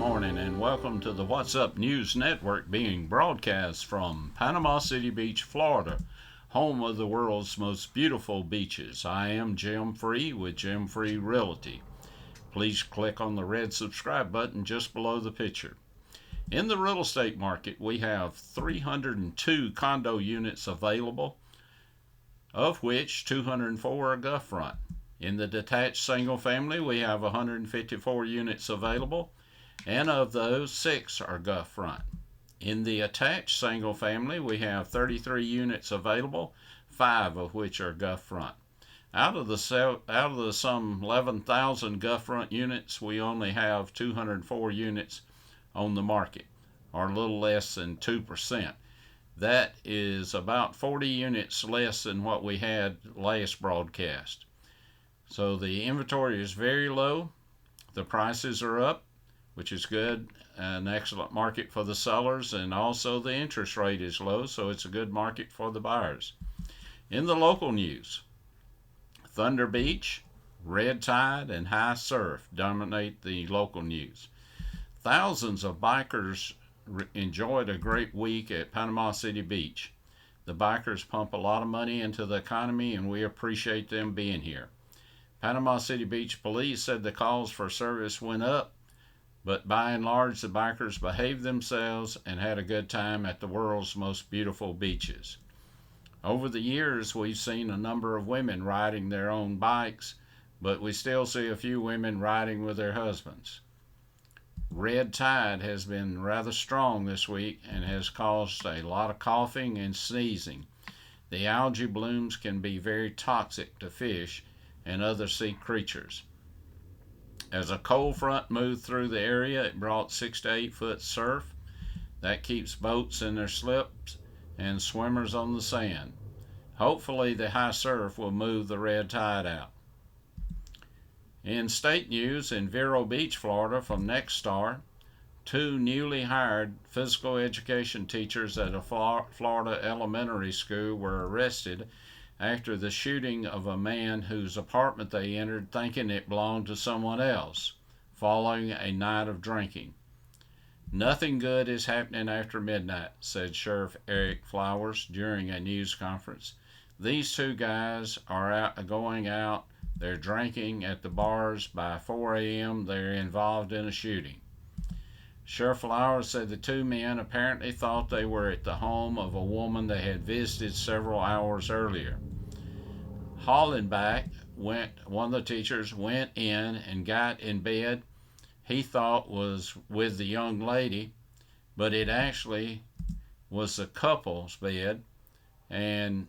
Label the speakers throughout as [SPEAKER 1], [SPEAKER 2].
[SPEAKER 1] morning and welcome to the What's Up News Network being broadcast from Panama City Beach, Florida, home of the world's most beautiful beaches. I am Jim Free with Jim Free Realty. Please click on the red subscribe button just below the picture. In the real estate market, we have 302 condo units available, of which 204 are Gulf front. In the detached single family, we have 154 units available, and of those, 6 are Gulf front. In the attached single family, we have 33 units available, 5 of which are Gulf front. Out of the some 11,000 Gulf front units, we only have 204 units on the market, or a little less than 2%. That is about 40 units less than what we had last broadcast. So the inventory is very low. The prices are up, which is good, an excellent market for the sellers, and also the interest rate is low, so it's a good market for the buyers. In the local news, Thunder Beach, red tide, and high surf dominate the local news. Thousands of bikers enjoyed a great week at Panama City Beach. The bikers pump a lot of money into the economy, and we appreciate them being here. Panama City Beach police said the calls for service went up, but by and large the bikers behaved themselves and had a good time at the world's most beautiful beaches. Over the years, we've seen a number of women riding their own bikes, but we still see a few women riding with their husbands. Red tide has been rather strong this week and has caused a lot of coughing and sneezing. The algae blooms can be very toxic to fish and other sea creatures. As a cold front moved through the area, it brought 6 to 8 foot surf. That keeps boats in their slips and swimmers on the sand. Hopefully the high surf will move the red tide out. In state news, in Vero Beach, Florida, from Nexstar, 2 newly hired physical education teachers at a Florida elementary school were arrested after the shooting of a man whose apartment they entered thinking it belonged to someone else, following a night of drinking. Nothing good is happening after midnight, said Sheriff Eric Flowers during a news conference. These 2 guys are going out, they're drinking at the bars. By 4 a.m. they're involved in a shooting. Sheriff Flowers said the 2 men apparently thought they were at the home of a woman they had visited several hours earlier. Hollenbach, one of the teachers, went in and got in bed he thought was with the young lady, but it actually was the couple's bed, and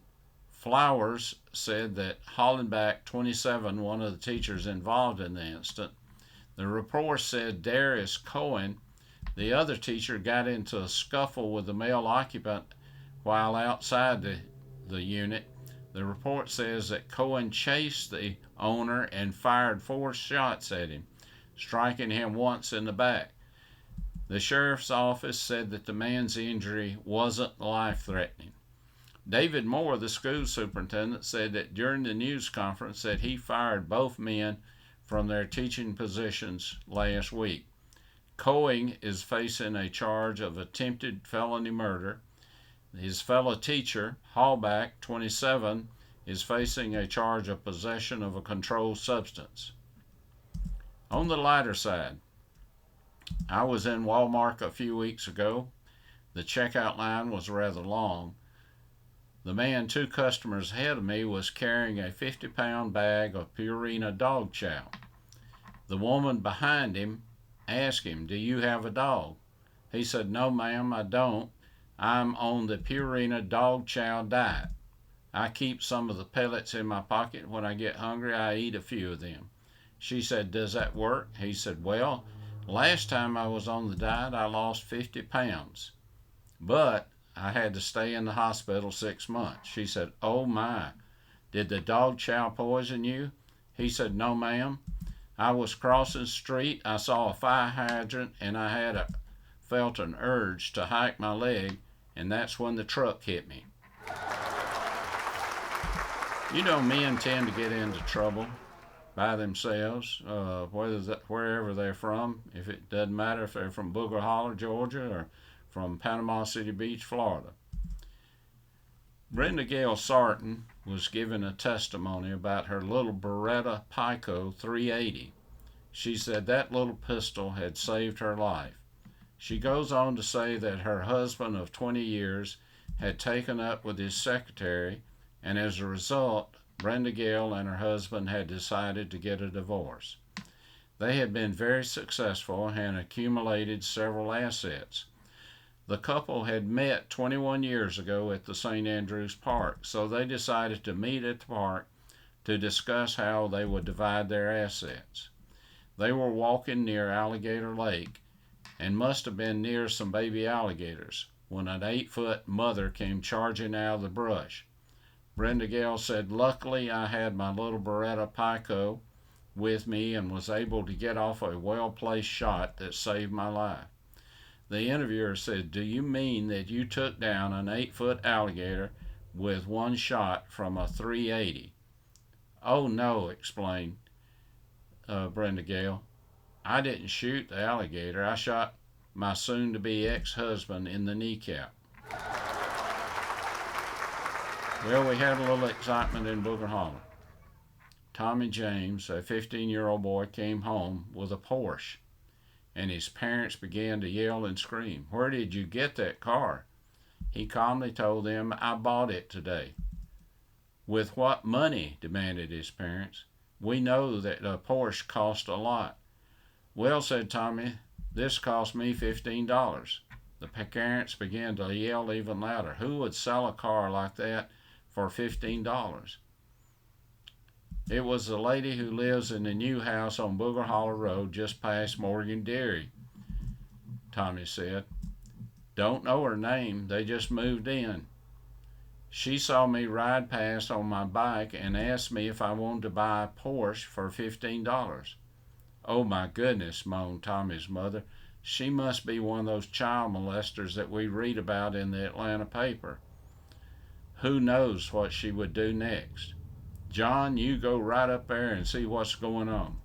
[SPEAKER 1] Flowers said that Hollenbach, 27, one of the teachers involved in the incident. The report said Darius Cohen, the other teacher, got into a scuffle with the male occupant while outside the unit. The report says that Cohen chased the owner and fired 4 shots at him, striking him once in the back. The sheriff's office said that the man's injury wasn't life-threatening. David Moore, the school superintendent, said that during the news conference that he fired both men from their teaching positions last week. Cohen is facing a charge of attempted felony murder. His fellow teacher, Hallback, 27, is facing a charge of possession of a controlled substance. On the lighter side, I was in Walmart a few weeks ago. The checkout line was rather long. The man 2 customers ahead of me was carrying a 50-pound bag of Purina dog chow. The woman behind him asked him, "Do you have a dog?" He said, "No, ma'am, I don't. I'm on the Purina dog chow diet. I keep some of the pellets in my pocket. When I get hungry, I eat a few of them." She said, "Does that work?" He said, "Well, last time I was on the diet, I lost 50 pounds. But I had to stay in the hospital 6 months. She said, "Oh my, did the dog chow poison you?" He said, "No, ma'am. I was crossing the street, I saw a fire hydrant, and I felt an urge to hike my leg, and that's when the truck hit me." You know, men tend to get into trouble by themselves, wherever they're from. If it doesn't matter if they're from Booger Holler, Georgia, or from Panama City Beach, Florida. Brenda Gil Story was giving a testimony about her little Beretta Pico 380. She said that little pistol had saved her life. She goes on to say that her husband of 20 years had taken up with his secretary, and as a result, Brenda Gil and her husband had decided to get a divorce. They had been very successful and accumulated several assets. The couple had met 21 years ago at the St. Andrews Park, so they decided to meet at the park to discuss how they would divide their assets. They were walking near Alligator Lake and must have been near some baby alligators when an 8-foot mother came charging out of the brush. Brenda Gil said, "Luckily I had my little Beretta Pico with me and was able to get off a well-placed shot that saved my life." The interviewer said, "Do you mean that you took down an 8-foot alligator with one shot from a 380? "Oh no," explained Brenda Gil. "I didn't shoot the alligator. I shot my soon-to-be ex-husband in the kneecap." Well, we had a little excitement in Booger Holler. Tommy James, a 15-year-old boy, came home with a Porsche, and his parents began to yell and scream. "Where did you get that car?" He calmly told them, "I bought it today." "With what money?" demanded his parents. "We know that a Porsche cost a lot." "Well," said Tommy, "this cost me $15. The parents began to yell even louder. "Who would sell a car like that for $15? "It was the lady who lives in the new house on Booger Holler Road just past Morgan Dairy," Tommy said. "Don't know her name. They just moved in. She saw me ride past on my bike and asked me if I wanted to buy a Porsche for $15. "Oh my goodness," moaned Tommy's mother. "She must be one of those child molesters that we read about in the Atlanta paper. Who knows what she would do next? John, you go right up there and see what's going on."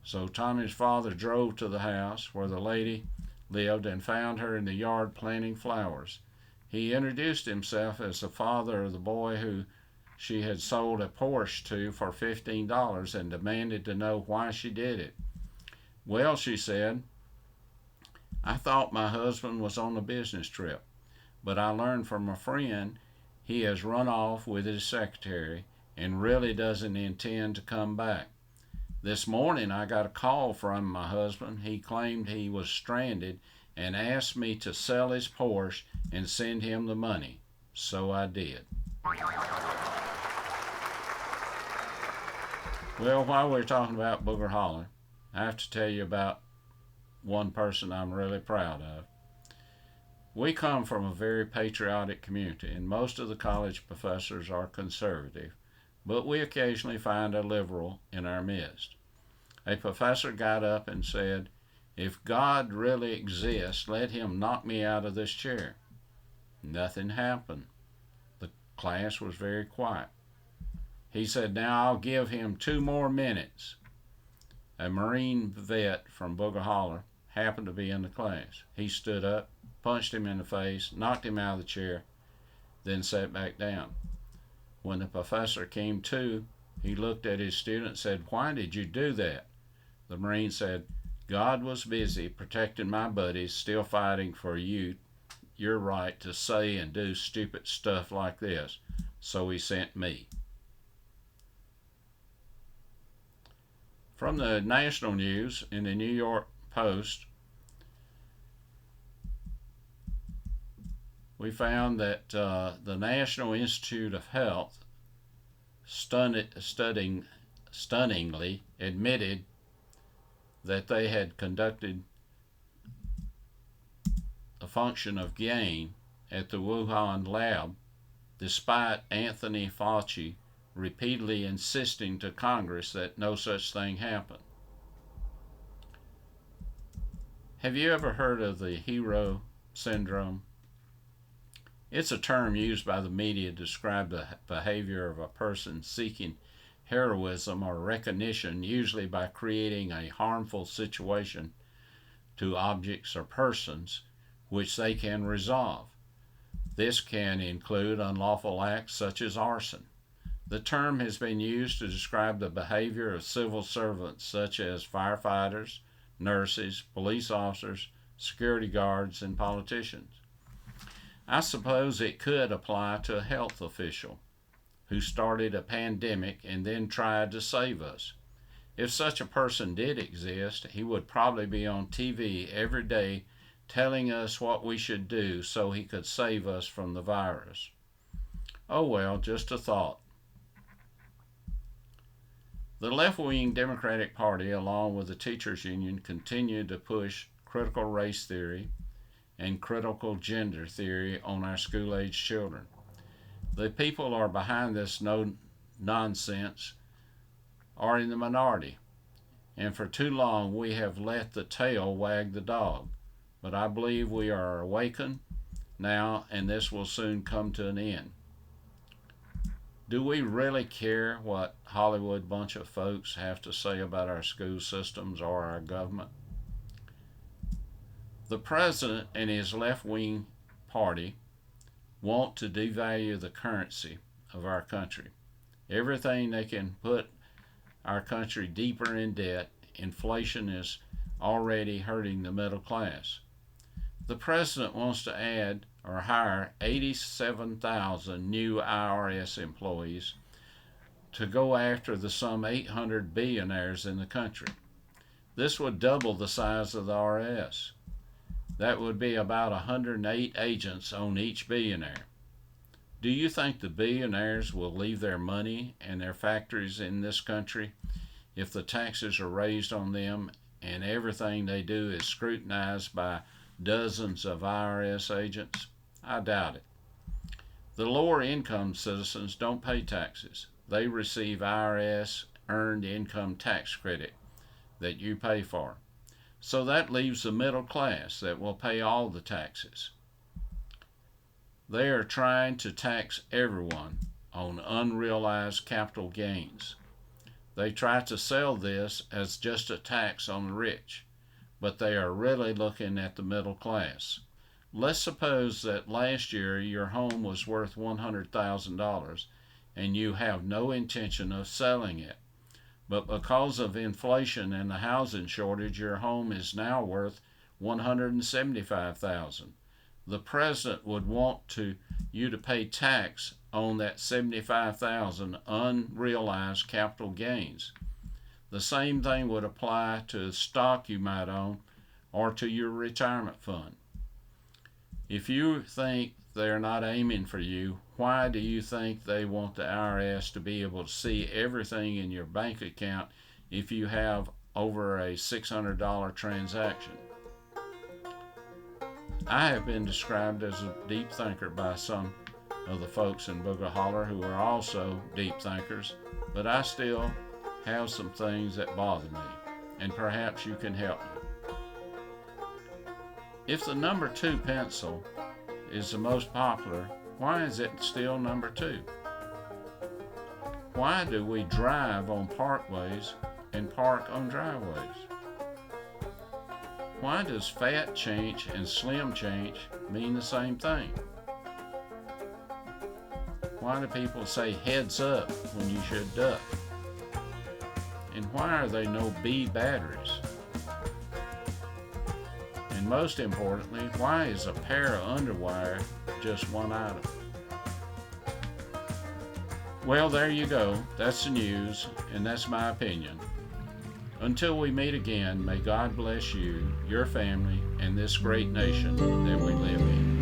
[SPEAKER 1] So Tommy's father drove to the house where the lady lived and found her in the yard planting flowers. He introduced himself as the father of the boy who she had sold a Porsche to for $15 and demanded to know why she did it. "Well," she said, "I thought my husband was on a business trip, but I learned from a friend he has run off with his secretary and really doesn't intend to come back. This morning I got a call from my husband. He claimed he was stranded and asked me to sell his Porsche and send him the money. So I did." Well, while we're talking about Booger Holler, I have to tell you about one person I'm really proud of. We come from a very patriotic community, and most of the college professors are conservative, but we occasionally find a liberal in our midst. A professor got up and said, "If God really exists, let him knock me out of this chair." Nothing happened. The class was very quiet. He said, "Now I'll give him 2 more minutes." A Marine vet from Booger Holler happened to be in the class. He stood up, punched him in the face, knocked him out of the chair, then sat back down. When the professor came to, he looked at his student and said, "Why did you do that?" The Marine said, "God was busy protecting my buddies still fighting for your right to say and do stupid stuff like this, so he sent me." From the national news in the New York Post, we found that the National Institute of Health stunningly admitted that they had conducted a function of gain at the Wuhan lab, despite Anthony Fauci repeatedly insisting to Congress that no such thing happened. Have you ever heard of the hero syndrome? It's a term used by the media to describe the behavior of a person seeking heroism or recognition, usually by creating a harmful situation to objects or persons which they can resolve. This can include unlawful acts such as arson. The term has been used to describe the behavior of civil servants such as firefighters, nurses, police officers, security guards, and politicians. I suppose it could apply to a health official who started a pandemic and then tried to save us. If such a person did exist, he would probably be on TV every day telling us what we should do so he could save us from the virus. Oh well, just a thought. The left-wing Democratic Party, along with the teachers' union, continue to push critical race theory and critical gender theory on our school-age children. The people who are behind this nonsense are in the minority, and for too long we have let the tail wag the dog. But I believe we are awakened now, and this will soon come to an end. Do we really care what Hollywood bunch of folks have to say about our school systems or our government? The president and his left-wing party want to devalue the currency of our country. Everything they can put our country deeper in debt. Inflation is already hurting the middle class. The president wants to add or hire 87,000 new IRS employees to go after the some 800 billionaires in the country. This would double the size of the IRS. That would be about 108 agents on each billionaire. Do you think the billionaires will leave their money and their factories in this country if the taxes are raised on them and everything they do is scrutinized by dozens of IRS agents? I doubt it. The lower income citizens don't pay taxes. They receive IRS earned income tax credit that you pay for. So that leaves the middle class that will pay all the taxes. They are trying to tax everyone on unrealized capital gains. They try to sell this as just a tax on the rich, but they are really looking at the middle class. Let's suppose that last year your home was worth $100,000 and you have no intention of selling it. But because of inflation and the housing shortage, your home is now worth $175,000. The president would want you to pay tax on that $75,000 unrealized capital gains. The same thing would apply to the stock you might own or to your retirement fund. If you think they're not aiming for you, why do you think they want the IRS to be able to see everything in your bank account if you have over a $600 transaction? I have been described as a deep thinker by some of the folks in Booger Holler who are also deep thinkers, but I still have some things that bother me, and perhaps you can help me. If the number 2 pencil is the most popular, why is it still number 2? Why do we drive on parkways and park on driveways? Why does fat change and slim change mean the same thing? Why do people say heads up when you should duck? And why are there no B batteries? And most importantly, why is a pair of underwire just one item? Well, there you go. That's the news, and that's my opinion. Until we meet again, may God bless you, your family, and this great nation that we live in.